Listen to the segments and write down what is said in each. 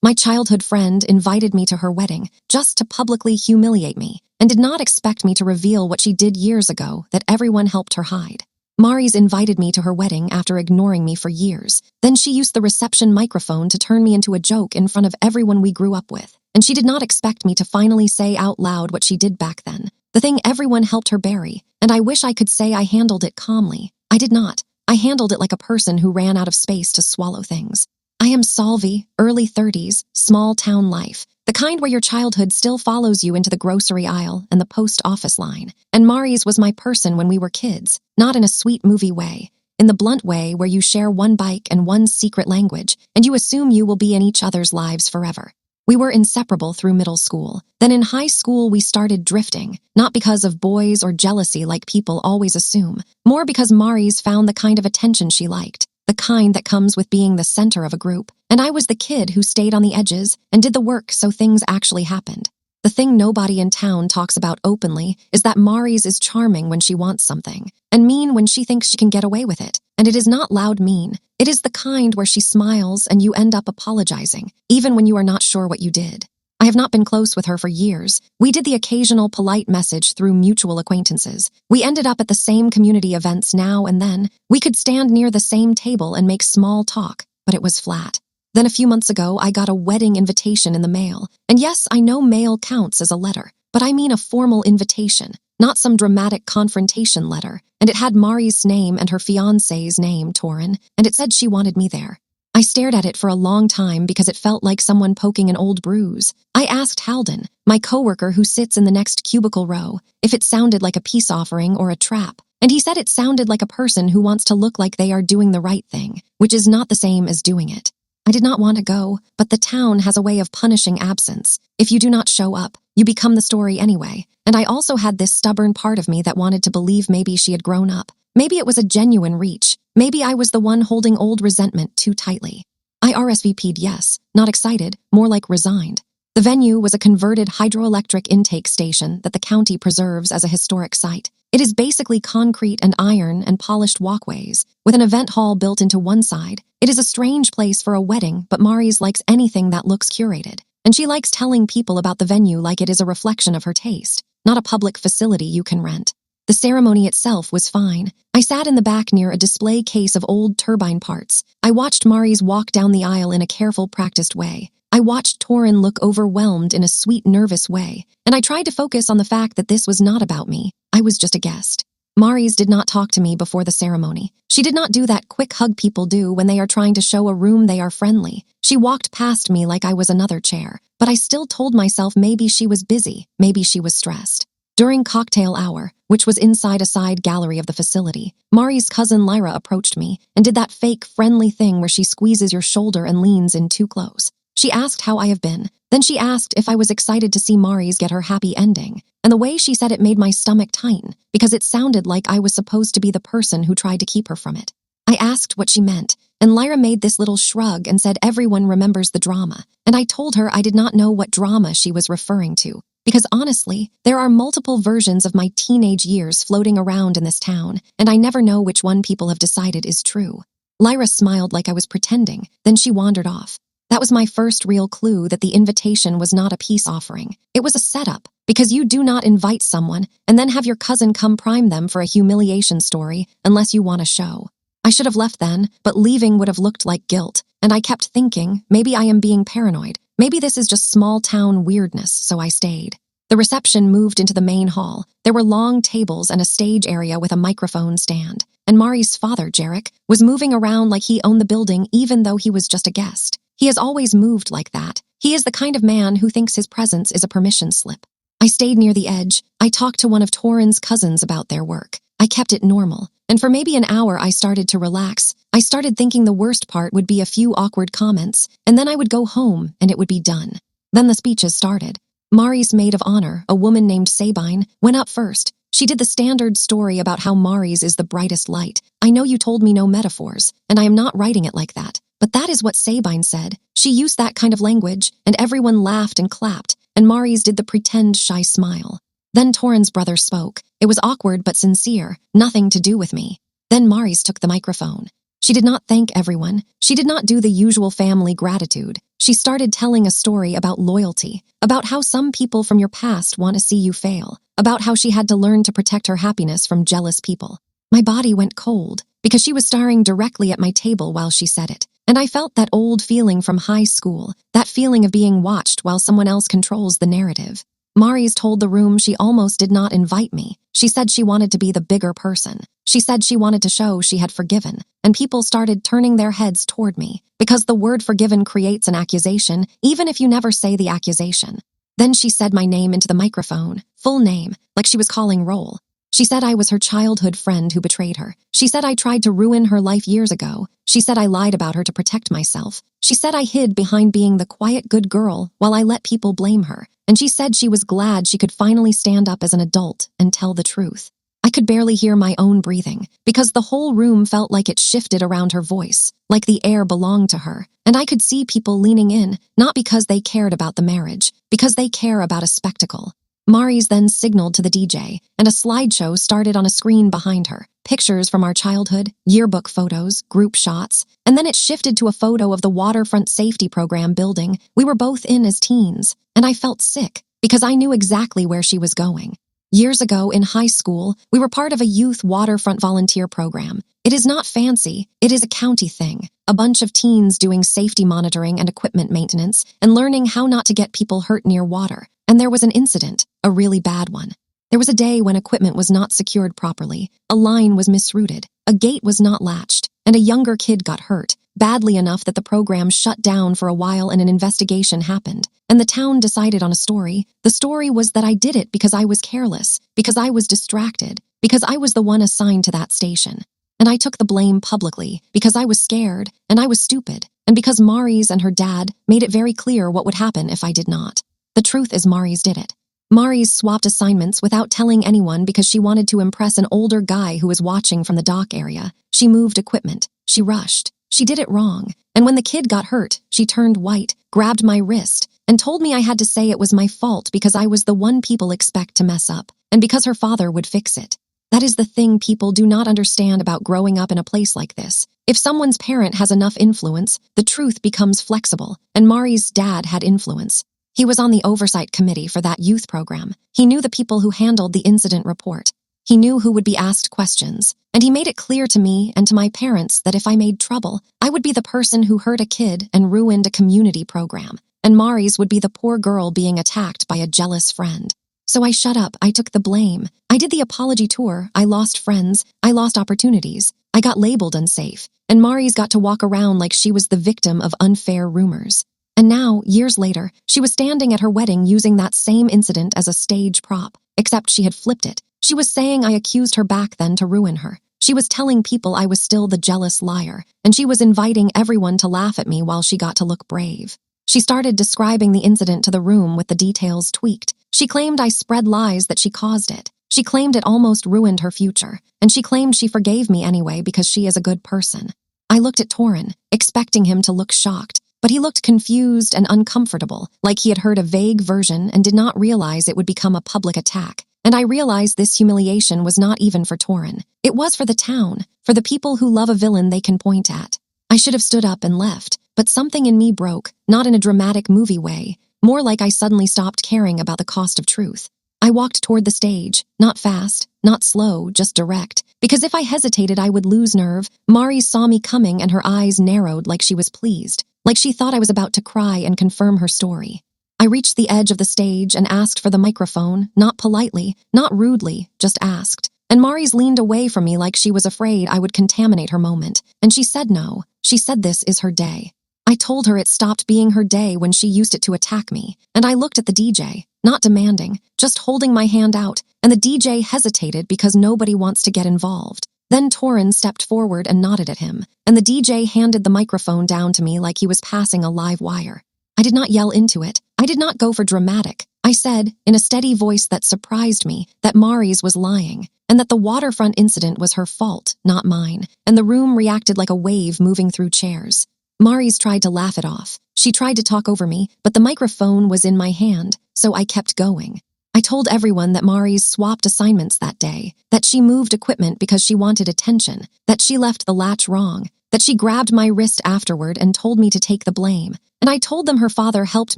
My childhood friend invited me to her wedding just to publicly humiliate me and did not expect me to reveal what she did years ago that everyone helped her hide. Mari's invited me to her wedding after ignoring me for years. Then she used the reception microphone to turn me into a joke in front of everyone we grew up with. And she did not expect me to finally say out loud what she did back then. The thing everyone helped her bury. And I wish I could say I handled it calmly. I did not. I handled it like a person who ran out of space to swallow things. I am Salvi, early 30s, small town life. The kind where your childhood still follows you into the grocery aisle and the post office line. And Mari's was my person when we were kids, not in a sweet movie way, in the blunt way where you share one bike and one secret language, and you assume you will be in each other's lives forever. We were inseparable through middle school. Then in high school we started drifting, not because of boys or jealousy like people always assume, more because Mari's found the kind of attention she liked. The kind that comes with being the center of a group. And I was the kid who stayed on the edges and did the work so things actually happened. The thing nobody in town talks about openly is that Mari's is charming when she wants something, and mean when she thinks she can get away with it. And it is not loud mean. It is the kind where she smiles and you end up apologizing, even when you are not sure what you did. I have not been close with her for years. We did the occasional polite message through mutual acquaintances. We ended up at the same community events now and then. We could stand near the same table and make small talk, but it was flat. Then a few months ago, I got a wedding invitation in the mail. And yes, I know mail counts as a letter, but I mean a formal invitation, not some dramatic confrontation letter. And it had Mari's name and her fiancé's name, Torin, and it said she wanted me there. I stared at it for a long time because it felt like someone poking an old bruise. I asked Halden, my coworker who sits in the next cubicle row, if it sounded like a peace offering or a trap. And he said it sounded like a person who wants to look like they are doing the right thing, which is not the same as doing it. I did not want to go, but the town has a way of punishing absence. If you do not show up, you become the story anyway. And I also had this stubborn part of me that wanted to believe maybe she had grown up. Maybe it was a genuine reach. Maybe I was the one holding old resentment too tightly. I RSVP'd yes, not excited, more like resigned. The venue was a converted hydroelectric intake station that the county preserves as a historic site. It is basically concrete and iron and polished walkways, with an event hall built into one side. It is a strange place for a wedding, but Mari's likes anything that looks curated. And she likes telling people about the venue like it is a reflection of her taste, not a public facility you can rent. The ceremony itself was fine. I sat in the back near a display case of old turbine parts. I watched Mari's walk down the aisle in a careful, practiced way. I watched Torin look overwhelmed in a sweet, nervous way, and I tried to focus on the fact that this was not about me. I was just a guest. Mari's did not talk to me before the ceremony. She did not do that quick hug people do when they are trying to show a room they are friendly. She walked past me like I was another chair, but I still told myself maybe she was busy, maybe she was stressed. During cocktail hour, which was inside a side gallery of the facility, Mari's cousin Lyra approached me and did that fake, friendly thing where she squeezes your shoulder and leans in too close. She asked how I have been. Then she asked if I was excited to see Mari's get her happy ending. And the way she said it made my stomach tighten, because it sounded like I was supposed to be the person who tried to keep her from it. I asked what she meant, and Lyra made this little shrug and said everyone remembers the drama. And I told her I did not know what drama she was referring to. Because honestly, there are multiple versions of my teenage years floating around in this town, and I never know which one people have decided is true. Lyra smiled like I was pretending, then she wandered off. That was my first real clue that the invitation was not a peace offering. It was a setup, because you do not invite someone and then have your cousin come prime them for a humiliation story unless you want a show. I should have left then, but leaving would have looked like guilt, and I kept thinking, maybe I am being paranoid. Maybe this is just small-town weirdness, so I stayed. The reception moved into the main hall. There were long tables and a stage area with a microphone stand. And Mari's father, Jarek, was moving around like he owned the building even though he was just a guest. He has always moved like that. He is the kind of man who thinks his presence is a permission slip. I stayed near the edge. I talked to one of Torin's cousins about their work. I kept it normal. And for maybe an hour, I started to relax. I started thinking the worst part would be a few awkward comments, and then I would go home and it would be done. Then the speeches started. Mari's maid of honor, a woman named Sabine, went up first. She did the standard story about how Mari's is the brightest light. I know you told me no metaphors, and I am not writing it like that. But that is what Sabine said. She used that kind of language, and everyone laughed and clapped, and Mari's did the pretend shy smile. Then Torin's brother spoke. It was awkward but sincere, nothing to do with me. Then Mari's took the microphone. She did not thank everyone. She did not do the usual family gratitude. She started telling a story about loyalty, about how some people from your past want to see you fail, about how she had to learn to protect her happiness from jealous people. My body went cold because she was staring directly at my table while she said it. And I felt that old feeling from high school, that feeling of being watched while someone else controls the narrative. Maris told the room she almost did not invite me. She said she wanted to be the bigger person. She said she wanted to show she had forgiven, and people started turning their heads toward me, because the word forgiven creates an accusation, even if you never say the accusation. Then she said my name into the microphone, full name, like she was calling roll. She said I was her childhood friend who betrayed her. She said I tried to ruin her life years ago. She said I lied about her to protect myself. She said I hid behind being the quiet good girl while I let people blame her. And she said she was glad she could finally stand up as an adult and tell the truth. I could barely hear my own breathing, because the whole room felt like it shifted around her voice, like the air belonged to her, and I could see people leaning in, not because they cared about the marriage, because they care about a spectacle. Maris then signaled to the DJ, and a slideshow started on a screen behind her. Pictures from our childhood, yearbook photos, group shots, and then it shifted to a photo of the Waterfront Safety Program building we were both in as teens, and I felt sick, because I knew exactly where she was going. Years ago, in high school, we were part of a youth waterfront volunteer program. It is not fancy, it is a county thing. A bunch of teens doing safety monitoring and equipment maintenance and learning how not to get people hurt near water. And there was an incident, a really bad one. There was a day when equipment was not secured properly, a line was misrouted, a gate was not latched, and a younger kid got hurt, badly enough that the program shut down for a while and an investigation happened. And the town decided on a story. The story was that I did it because I was careless, because I was distracted, because I was the one assigned to that station. And I took the blame publicly because I was scared and I was stupid, and because Maris and her dad made it very clear what would happen if I did not. The truth is Maris did it. Maris swapped assignments without telling anyone because she wanted to impress an older guy who was watching from the dock area. She moved equipment. She rushed. She did it wrong. And when the kid got hurt, she turned white, grabbed my wrist, and told me I had to say it was my fault because I was the one people expect to mess up, and because her father would fix it. That is the thing people do not understand about growing up in a place like this. If someone's parent has enough influence, the truth becomes flexible, and Mari's dad had influence. He was on the oversight committee for that youth program. He knew the people who handled the incident report. He knew who would be asked questions, and he made it clear to me and to my parents that if I made trouble, I would be the person who hurt a kid and ruined a community program, and Maris would be the poor girl being attacked by a jealous friend. So I shut up, I took the blame. I did the apology tour, I lost friends, I lost opportunities, I got labeled unsafe, and Maris got to walk around like she was the victim of unfair rumors. And now, years later, she was standing at her wedding using that same incident as a stage prop, except she had flipped it. She was saying I accused her back then to ruin her. She was telling people I was still the jealous liar, and she was inviting everyone to laugh at me while she got to look brave. She started describing the incident to the room with the details tweaked. She claimed I spread lies that she caused it. She claimed it almost ruined her future, and she claimed she forgave me anyway because she is a good person. I looked at Torin, expecting him to look shocked, but he looked confused and uncomfortable, like he had heard a vague version and did not realize it would become a public attack. And I realized this humiliation was not even for Torin. It was for the town, for the people who love a villain they can point at. I should have stood up and left, but something in me broke, not in a dramatic movie way, more like I suddenly stopped caring about the cost of truth. I walked toward the stage, not fast, not slow, just direct, because if I hesitated I would lose nerve. Maris saw me coming and her eyes narrowed like she was pleased, like she thought I was about to cry and confirm her story. I reached the edge of the stage and asked for the microphone, not politely, not rudely, just asked. And Maris leaned away from me like she was afraid I would contaminate her moment, and she said no. She said this is her day. I told her it stopped being her day when she used it to attack me, and I looked at the DJ, not demanding, just holding my hand out, and the DJ hesitated because nobody wants to get involved. Then Torin stepped forward and nodded at him, and the DJ handed the microphone down to me like he was passing a live wire. I did not yell into it. I did not go for dramatic. I said, in a steady voice that surprised me, that Maris was lying, and that the waterfront incident was her fault, not mine, and the room reacted like a wave moving through chairs. Maris tried to laugh it off. She tried to talk over me, but the microphone was in my hand, so I kept going. I told everyone that Maris swapped assignments that day, that she moved equipment because she wanted attention, that she left the latch wrong, that she grabbed my wrist afterward and told me to take the blame, And I told them her father helped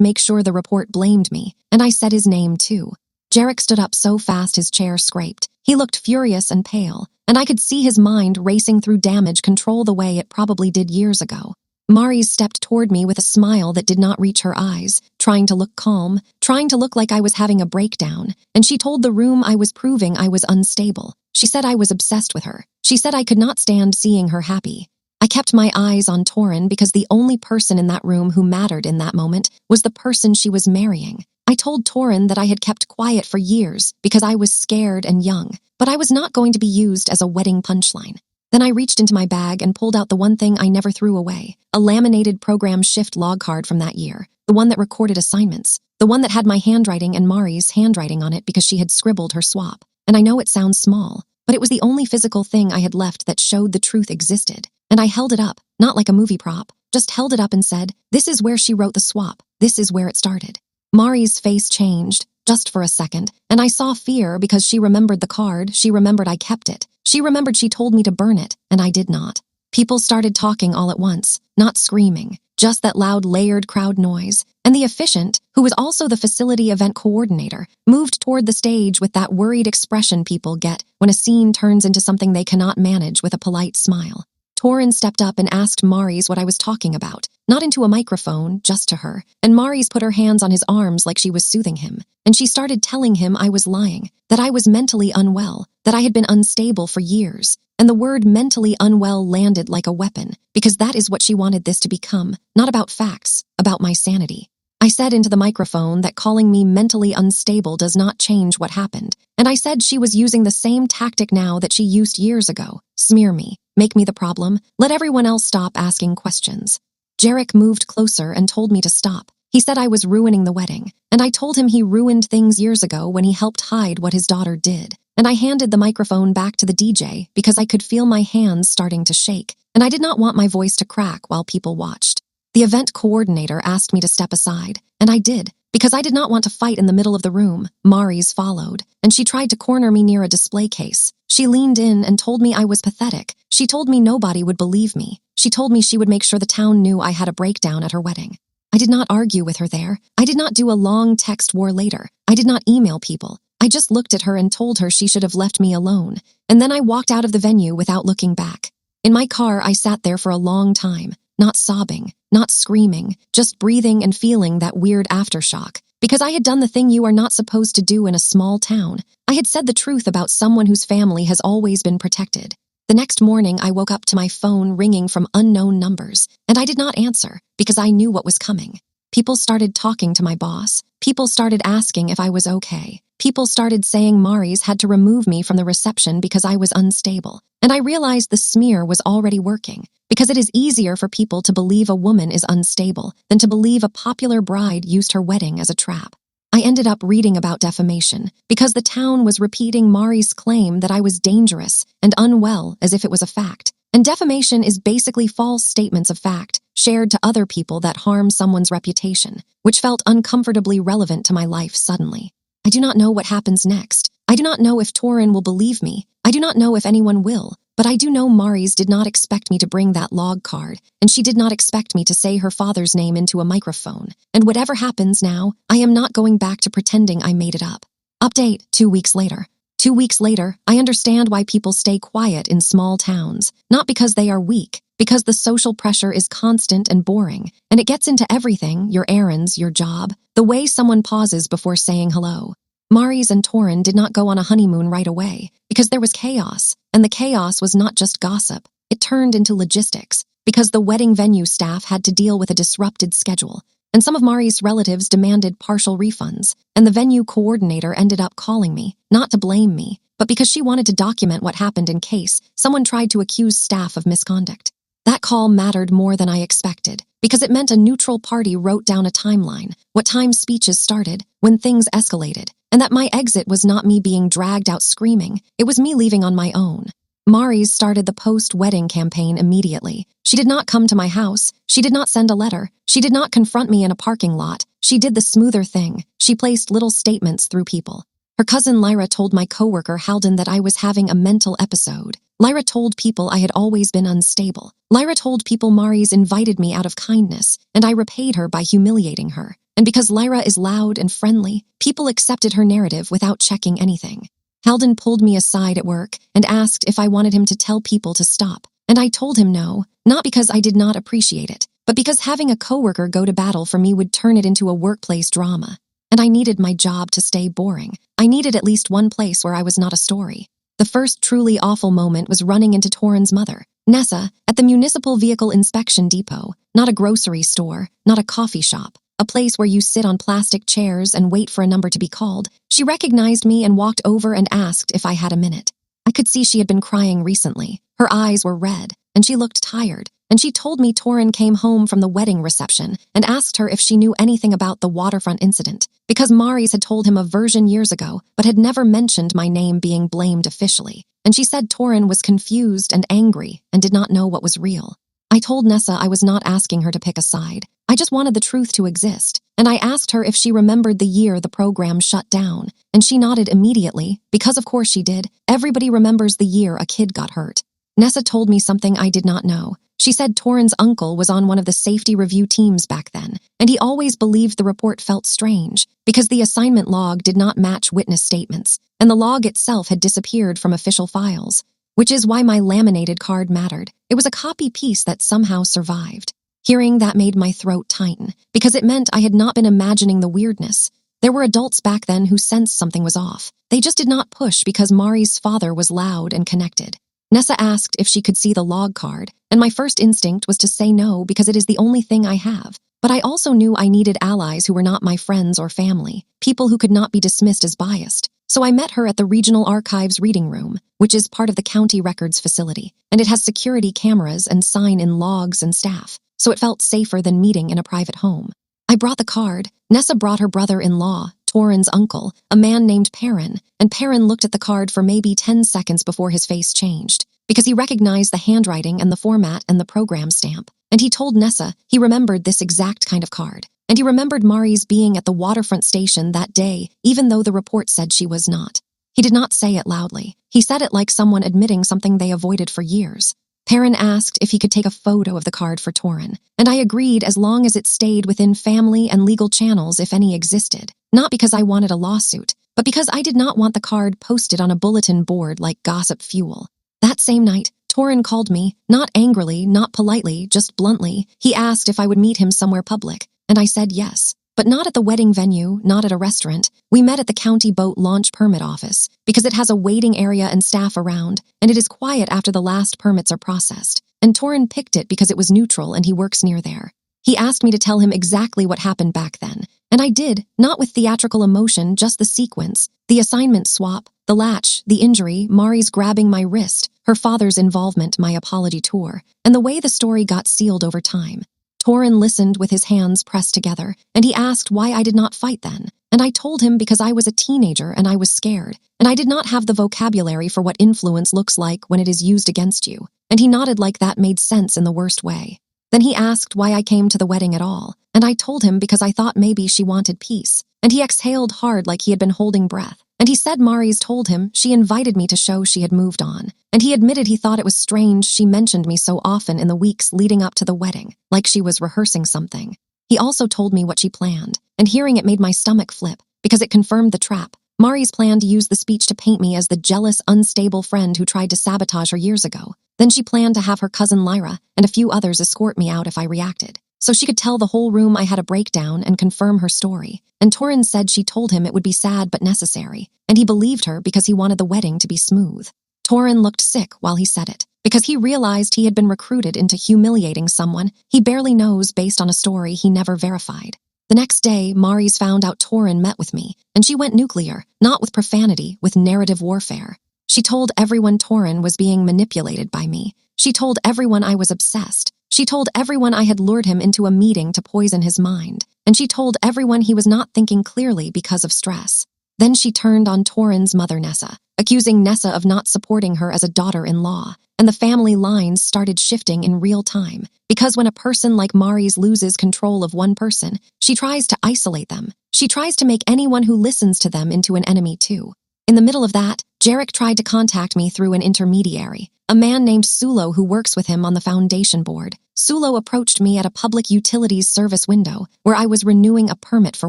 make sure the report blamed me, and I said his name too. Jarek stood up so fast his chair scraped. He looked furious and pale, and I could see his mind racing through damage control the way it probably did years ago. Maris stepped toward me with a smile that did not reach her eyes, trying to look calm, trying to look like I was having a breakdown, and she told the room I was proving I was unstable. She said I was obsessed with her. She said I could not stand seeing her happy. I kept my eyes on Torin because the only person in that room who mattered in that moment was the person she was marrying. I told Torin that I had kept quiet for years because I was scared and young, but I was not going to be used as a wedding punchline. Then I reached into my bag and pulled out the one thing I never threw away, a laminated program shift log card from that year, the one that recorded assignments, the one that had my handwriting and Mari's handwriting on it because she had scribbled her swap. And I know it sounds small, but it was the only physical thing I had left that showed the truth existed. And I held it up, not like a movie prop, just held it up and said, "This is where she wrote the swap. This is where it started." Mari's face changed, just for a second, and I saw fear because she remembered the card, she remembered I kept it. She remembered she told me to burn it, and I did not. People started talking all at once, not screaming, just that loud layered crowd noise, and the officiant, who was also the facility event coordinator, moved toward the stage with that worried expression people get when a scene turns into something they cannot manage with a polite smile. Torin stepped up and asked Maris what I was talking about, not into a microphone, just to her, and Maris put her hands on his arms like she was soothing him, and she started telling him I was lying, that I was mentally unwell, that I had been unstable for years, and the word mentally unwell landed like a weapon, because that is what she wanted this to become, not about facts, about my sanity. I said into the microphone that calling me mentally unstable does not change what happened, and I said she was using the same tactic now that she used years ago, smear me, make me the problem, let everyone else stop asking questions. Jarek moved closer and told me to stop. He said I was ruining the wedding, and I told him he ruined things years ago when he helped hide what his daughter did. And I handed the microphone back to the DJ because I could feel my hands starting to shake, and I did not want my voice to crack while people watched. The event coordinator asked me to step aside, and I did, because I did not want to fight in the middle of the room. Maris followed, and she tried to corner me near a display case. She leaned in and told me I was pathetic. She told me nobody would believe me. She told me she would make sure the town knew I had a breakdown at her wedding. I did not argue with her there. I did not do a long text war later. I did not email people. I just looked at her and told her she should have left me alone. And then I walked out of the venue without looking back. In my car, I sat there for a long time, not sobbing, not screaming, just breathing and feeling that weird aftershock. Because I had done the thing you are not supposed to do in a small town. I had said the truth about someone whose family has always been protected. The next morning, I woke up to my phone ringing from unknown numbers, and I did not answer because I knew what was coming. People started talking to my boss. People started asking if I was okay. People started saying Maris had to remove me from the reception because I was unstable. And I realized the smear was already working, because it is easier for people to believe a woman is unstable than to believe a popular bride used her wedding as a trap. I ended up reading about defamation because the town was repeating Mari's claim that I was dangerous and unwell as if it was a fact. And defamation is basically false statements of fact shared to other people that harm someone's reputation, which felt uncomfortably relevant to my life suddenly. I do not know what happens next. I do not know if Torin will believe me. I do not know if anyone will. But I do know Maris did not expect me to bring that log card, and she did not expect me to say her father's name into a microphone. And whatever happens now, I am not going back to pretending I made it up. Update 2 weeks later. 2 weeks later, I understand why people stay quiet in small towns, not because they are weak, because the social pressure is constant and boring, and it gets into everything, your errands, your job, the way someone pauses before saying hello. Maris and Torin did not go on a honeymoon right away because there was chaos, and the chaos was not just gossip. It turned into logistics because the wedding venue staff had to deal with a disrupted schedule, and some of Maris' relatives demanded partial refunds, and the venue coordinator ended up calling me, not to blame me, but because she wanted to document what happened in case someone tried to accuse staff of misconduct. That call mattered more than I expected, because it meant a neutral party wrote down a timeline, what time speeches started, when things escalated, and that my exit was not me being dragged out screaming, it was me leaving on my own. Maris started the post-wedding campaign immediately. She did not come to my house. She did not send a letter. She did not confront me in a parking lot. She did the smoother thing. She placed little statements through people. Her cousin Lyra told my coworker Halden that I was having a mental episode. Lyra told people I had always been unstable. Lyra told people Mary's invited me out of kindness, and I repaid her by humiliating her. And because Lyra is loud and friendly, people accepted her narrative without checking anything. Halden pulled me aside at work and asked if I wanted him to tell people to stop. And I told him no, not because I did not appreciate it, but because having a coworker go to battle for me would turn it into a workplace drama. And I needed my job to stay boring. I needed at least one place where I was not a story. The first truly awful moment was running into Torin's mother, Nessa, at the Municipal Vehicle Inspection Depot, not a grocery store, not a coffee shop, a place where you sit on plastic chairs and wait for a number to be called. She recognized me and walked over and asked if I had a minute. I could see she had been crying recently. Her eyes were red, and she looked tired. And she told me Torin came home from the wedding reception and asked her if she knew anything about the waterfront incident, because Mary's had told him a version years ago, but had never mentioned my name being blamed officially. And she said Torin was confused and angry and did not know what was real. I told Nessa I was not asking her to pick a side. I just wanted the truth to exist. And I asked her if she remembered the year the program shut down. And she nodded immediately, because of course she did. Everybody remembers the year a kid got hurt. Nessa told me something I did not know. She said Torin's uncle was on one of the safety review teams back then, and he always believed the report felt strange, because the assignment log did not match witness statements, and the log itself had disappeared from official files, which is why my laminated card mattered. It was a copy piece that somehow survived. Hearing that made my throat tighten, because it meant I had not been imagining the weirdness. There were adults back then who sensed something was off. They just did not push because Mari's father was loud and connected. Nessa asked if she could see the log card, and my first instinct was to say no because it is the only thing I have. But I also knew I needed allies who were not my friends or family, people who could not be dismissed as biased. So I met her at the Regional Archives Reading Room, which is part of the county records facility, and it has security cameras and sign-in logs and staff, so it felt safer than meeting in a private home. I brought the card. Nessa brought her brother-in-law, Torin's uncle, a man named Perrin, and Perrin looked at the card for maybe 10 seconds before his face changed, because he recognized the handwriting and the format and the program stamp. And he told Nessa he remembered this exact kind of card. And he remembered Mary's being at the waterfront station that day, even though the report said she was not. He did not say it loudly. He said it like someone admitting something they avoided for years. Perrin asked if he could take a photo of the card for Torin, and I agreed as long as it stayed within family and legal channels if any existed. Not because I wanted a lawsuit, but because I did not want the card posted on a bulletin board like gossip fuel. That same night, Torin called me, not angrily, not politely, just bluntly. He asked if I would meet him somewhere public, and I said yes. But not at the wedding venue, not at a restaurant. We met at the county boat launch permit office, because it has a waiting area and staff around, and it is quiet after the last permits are processed. And Torin picked it because it was neutral and he works near there. He asked me to tell him exactly what happened back then, and I did, not with theatrical emotion, just the sequence, the assignment swap, the latch, the injury, Mary's grabbing my wrist, her father's involvement, my apology tour, and the way the story got sealed over time. Torin listened with his hands pressed together, and he asked why I did not fight then. And I told him because I was a teenager and I was scared, and I did not have the vocabulary for what influence looks like when it is used against you. And he nodded like that made sense in the worst way. Then he asked why I came to the wedding at all, and I told him because I thought maybe she wanted peace. And he exhaled hard like he had been holding breath. And he said Mary's told him she invited me to show she had moved on. And he admitted he thought it was strange she mentioned me so often in the weeks leading up to the wedding, like she was rehearsing something. He also told me what she planned, and hearing it made my stomach flip, because it confirmed the trap. Mary's planned to use the speech to paint me as the jealous, unstable friend who tried to sabotage her years ago. Then she planned to have her cousin Lyra and a few others escort me out if I reacted, so she could tell the whole room I had a breakdown and confirm her story. And Torin said she told him it would be sad but necessary, and he believed her because he wanted the wedding to be smooth. Torin looked sick while he said it, because he realized he had been recruited into humiliating someone he barely knows based on a story he never verified. The next day, Mary's found out Torin met with me, and she went nuclear, not with profanity, with narrative warfare. She told everyone Torin was being manipulated by me. She told everyone I was obsessed. She told everyone I had lured him into a meeting to poison his mind. And she told everyone he was not thinking clearly because of stress. Then she turned on Torin's mother Nessa, accusing Nessa of not supporting her as a daughter-in-law. and the family lines started shifting in real time. Because when a person like Mari's loses control of one person, she tries to isolate them. She tries to make anyone who listens to them into an enemy too. In the middle of that, Jarek tried to contact me through an intermediary, a man named Sulo who works with him on the foundation board. Sulo approached me at a public utilities service window where I was renewing a permit for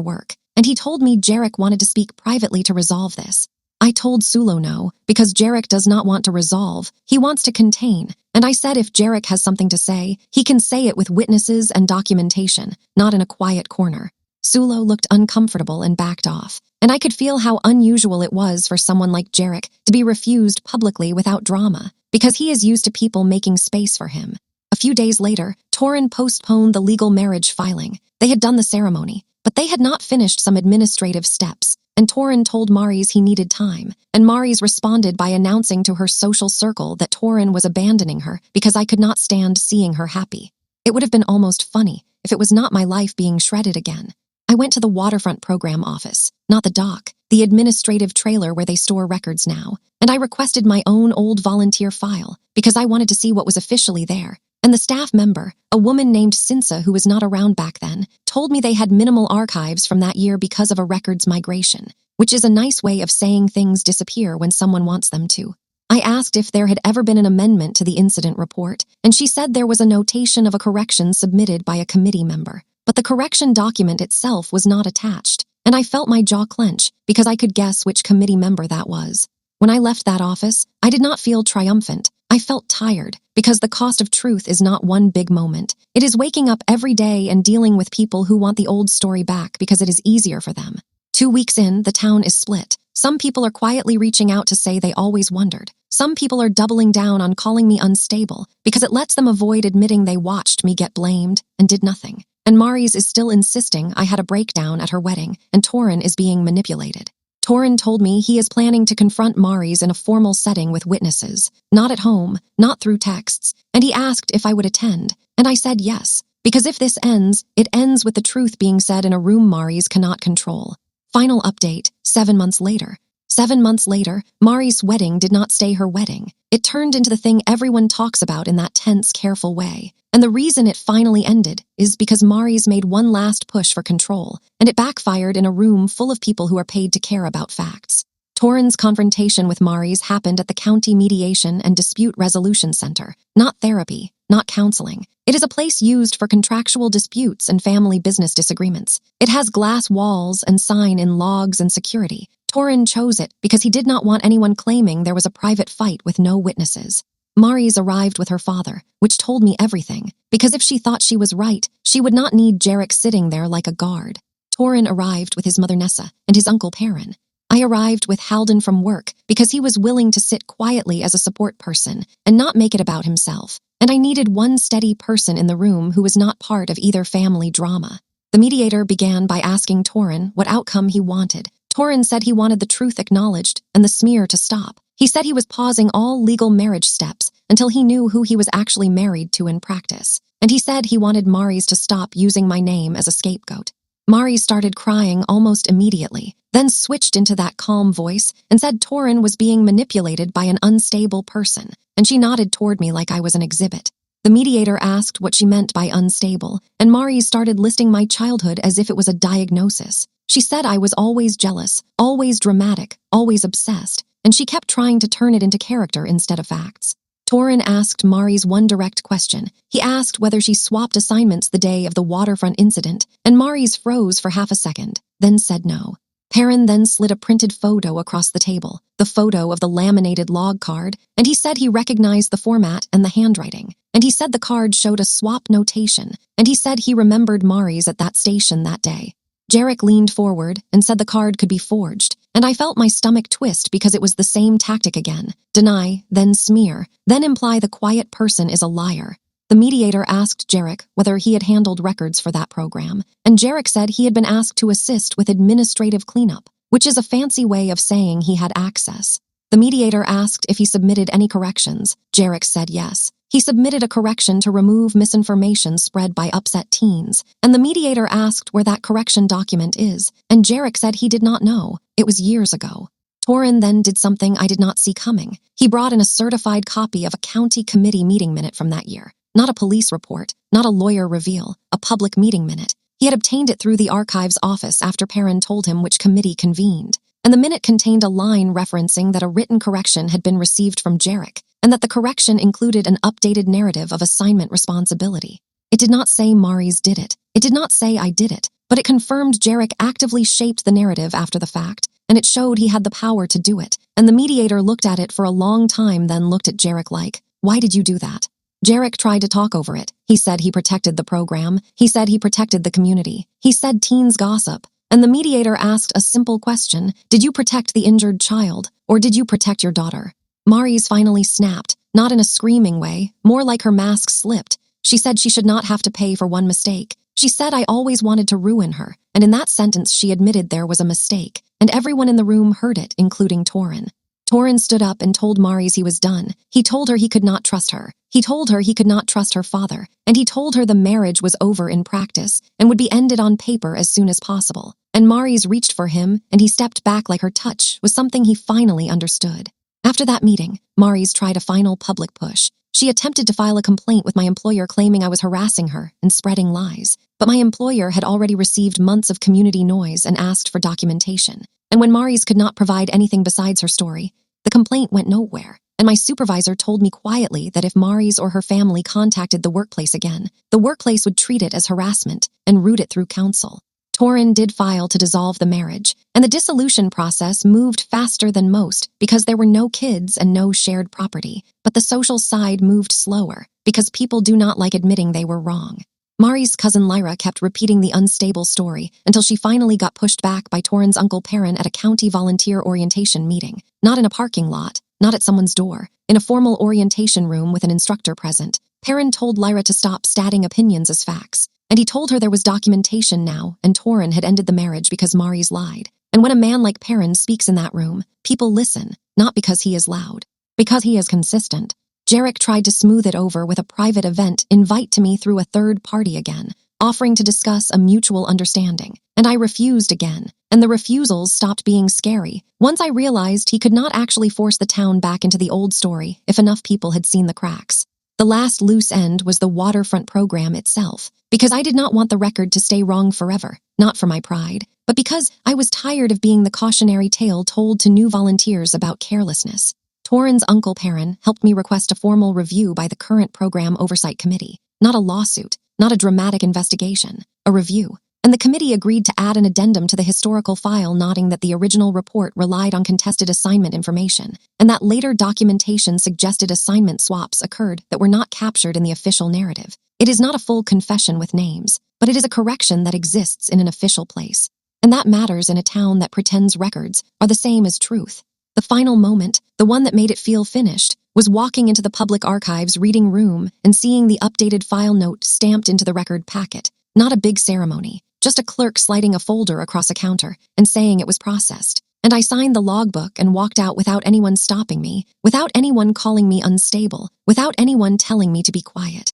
work, and he told me Jarek wanted to speak privately to resolve this. I told Sulo no, because Jarek does not want to resolve, he wants to contain, and I said if Jarek has something to say, he can say it with witnesses and documentation, not in a quiet corner. Sulo looked uncomfortable and backed off, and I could feel how unusual it was for someone like Jarek to be refused publicly without drama, because he is used to people making space for him. A few days later, Torin postponed the legal marriage filing. They had done the ceremony, but they had not finished some administrative steps, and Torin told Maris he needed time, and Maris responded by announcing to her social circle that Torin was abandoning her because I could not stand seeing her happy. It would have been almost funny if it was not my life being shredded again. I went to the waterfront program office, not the dock, the administrative trailer where they store records now, and I requested my own old volunteer file because I wanted to see what was officially there. And the staff member, a woman named Sinsa who was not around back then, told me they had minimal archives from that year because of a records migration, which is a nice way of saying things disappear when someone wants them to. I asked if there had ever been an amendment to the incident report, and she said there was a notation of a correction submitted by a committee member. But the correction document itself was not attached, and I felt my jaw clench because I could guess which committee member that was. When I left that office, I did not feel triumphant. I felt tired because the cost of truth is not one big moment. It is waking up every day and dealing with people who want the old story back because it is easier for them. 2 weeks in, the town is split. Some people are quietly reaching out to say they always wondered. Some people are doubling down on calling me unstable because it lets them avoid admitting they watched me get blamed and did nothing. And Maris is still insisting I had a breakdown at her wedding and Torin is being manipulated. Torin told me he is planning to confront Maris in a formal setting with witnesses, not at home, not through texts, and he asked if I would attend, and I said yes, because if this ends, it ends with the truth being said in a room Maris cannot control. Final update, 7 months later. 7 months later, Maris' wedding did not stay her wedding. It turned into the thing everyone talks about in that tense, careful way. And the reason it finally ended is because Maris made one last push for control, and it backfired in a room full of people who are paid to care about facts. Torin's confrontation with Maris happened at the County Mediation and Dispute Resolution Center, not therapy, not counseling. It is a place used for contractual disputes and family business disagreements. It has glass walls and sign-in logs and security. Torin chose it because he did not want anyone claiming there was a private fight with no witnesses. Maris arrived with her father, which told me everything, because if she thought she was right, she would not need Jarek sitting there like a guard. Torin arrived with his mother Nessa and his uncle Perrin. I arrived with Halden from work because he was willing to sit quietly as a support person and not make it about himself, and I needed one steady person in the room who was not part of either family drama. The mediator began by asking Torin what outcome he wanted. Torin said he wanted the truth acknowledged and the smear to stop. He said he was pausing all legal marriage steps until he knew who he was actually married to in practice, and he said he wanted Maris to stop using my name as a scapegoat. Maris started crying almost immediately, then switched into that calm voice and said Torin was being manipulated by an unstable person, and she nodded toward me like I was an exhibit. The mediator asked what she meant by unstable, and Maris started listing my childhood as if it was a diagnosis. She said I was always jealous, always dramatic, always obsessed, and she kept trying to turn it into character instead of facts. Torin asked Maris one direct question. He asked whether she swapped assignments the day of the waterfront incident, and Maris froze for half a second, then said no. Perrin then slid a printed photo across the table, the photo of the laminated log card, and he said he recognized the format and the handwriting, and he said the card showed a swap notation, and he said he remembered Maris at that station that day. Jarek leaned forward and said the card could be forged, and I felt my stomach twist because it was the same tactic again. Deny, then smear, then imply the quiet person is a liar. The mediator asked Jarek whether he had handled records for that program, and Jarek said he had been asked to assist with administrative cleanup, which is a fancy way of saying he had access. The mediator asked if he submitted any corrections. Jarek said yes. He submitted a correction to remove misinformation spread by upset teens, and the mediator asked where that correction document is, and Jarek said he did not know. It was years ago. Torin then did something I did not see coming. He brought in a certified copy of a county committee meeting minute from that year. Not a police report, not a lawyer reveal, a public meeting minute. He had obtained it through the archives office after Perrin told him which committee convened. And the minute contained a line referencing that a written correction had been received from Jarek, and that the correction included an updated narrative of assignment responsibility. It did not say Maurice did it. It did not say I did it, but it confirmed Jarek actively shaped the narrative after the fact, and it showed he had the power to do it. And the mediator looked at it for a long time, then looked at Jarek like, "Why did you do that?" Jarek tried to talk over it. He said he protected the program. He said he protected the community. He said teens gossip. And the mediator asked a simple question: did you protect the injured child, or did you protect your daughter? Maurice finally snapped, not in a screaming way, more like her mask slipped. She said she should not have to pay for one mistake. She said I always wanted to ruin her, and in that sentence she admitted there was a mistake, and everyone in the room heard it, including Torin. Torin stood up and told Maurice he was done. He told her he could not trust her. He told her he could not trust her father, and he told her the marriage was over in practice and would be ended on paper as soon as possible. And Maurice reached for him, and he stepped back like her touch was something he finally understood. After that meeting, Maurice tried a final public push. She attempted to file a complaint with my employer claiming I was harassing her and spreading lies. But my employer had already received months of community noise and asked for documentation. And when Maurice could not provide anything besides her story, the complaint went nowhere. And my supervisor told me quietly that if Maurice or her family contacted the workplace again, the workplace would treat it as harassment and route it through counsel. Torin did file to dissolve the marriage, and the dissolution process moved faster than most because there were no kids and no shared property. But the social side moved slower because people do not like admitting they were wrong. Mari's cousin Lyra kept repeating the unstable story until she finally got pushed back by Torin's uncle Perrin at a county volunteer orientation meeting. Not in a parking lot, not at someone's door, in a formal orientation room with an instructor present. Perrin told Lyra to stop statting opinions as facts. And he told her there was documentation now, and Torin had ended the marriage because Maurice lied. And when a man like Perrin speaks in that room, people listen, not because he is loud, because he is consistent. Jarek tried to smooth it over with a private event invite to me through a third party again, offering to discuss a mutual understanding. And I refused again, and the refusals stopped being scary. Once I realized he could not actually force the town back into the old story if enough people had seen the cracks. The last loose end was the waterfront program itself, because I did not want the record to stay wrong forever, not for my pride, but because I was tired of being the cautionary tale told to new volunteers about carelessness. Torin's uncle Perrin helped me request a formal review by the current program oversight committee, not a lawsuit, not a dramatic investigation, a review. And the committee agreed to add an addendum to the historical file noting that the original report relied on contested assignment information, and that later documentation suggested assignment swaps occurred that were not captured in the official narrative. It is not a full confession with names, but it is a correction that exists in an official place. And that matters in a town that pretends records are the same as truth. The final moment, the one that made it feel finished, was walking into the public archives reading room and seeing the updated file note stamped into the record packet. Not a big ceremony, just a clerk sliding a folder across a counter and saying it was processed. And I signed the logbook and walked out without anyone stopping me, without anyone calling me unstable, without anyone telling me to be quiet.